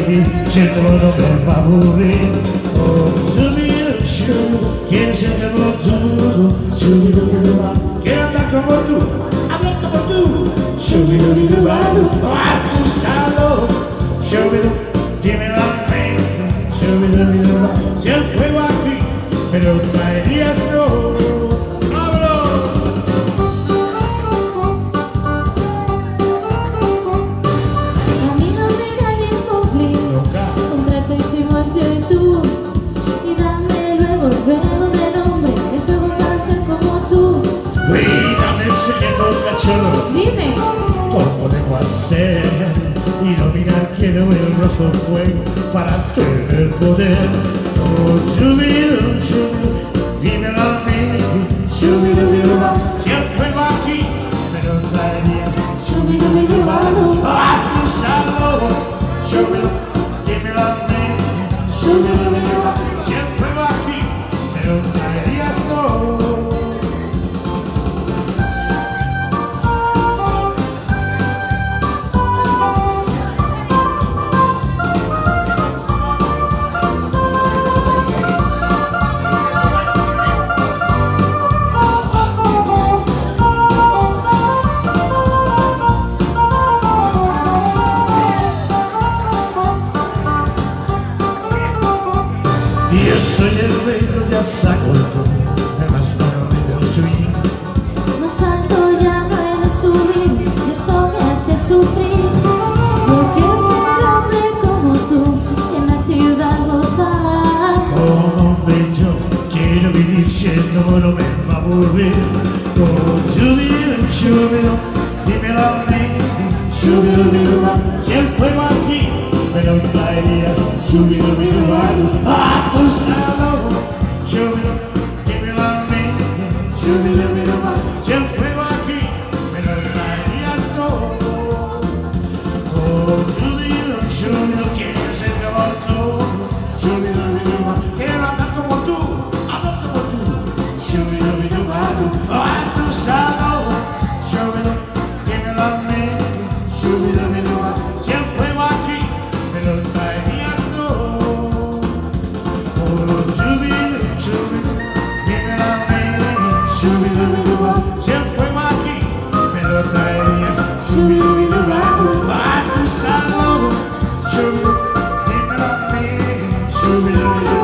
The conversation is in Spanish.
si el todo no me va a aburrir. Oh, quiero ser como tú, quiero hablar como tú, hablar como tú. A tu salud, dímelo a mí. Si el fuego aquí, pero traerías no. Ruego del hombre, el fuego para ser como tú. Cuídame el secreto, cachorro. Dime, ¿cómo debo hacer? Y dominar quiero el rojo fuego para tener poder. Oh, dímelo a mí. Si el fuego aquí, me lo traerías. A tu salud, dímelo a mí. Si el fuego aquí, me lo traerías no. Y yo soy el rey que ya saco el tono, el más bueno del swing. más alto ya no he de subir, y esto me hace sufrir. Yo quiero ser hombre como tú, y en la ciudad gozar. Como hombre yo quiero vivir siendo no me va a aburrir. Como chúbilo, dímelo a mí. Si el fuego aquí, me lo traerías. A tu salud, dímelo a mí. Si el fuego aquí, me lo traerías todo. Oh, chúbilo, quiero ser como tú. Quiero andar como tú, hablar como tú. A tu salud, dímelo a mí. Si el fuego aquí, me lo traerías todo. Oh, chúbilo, dímelo a mí. Si el fuego aquí, me lo traerías. A tu salud, dímelo a mí.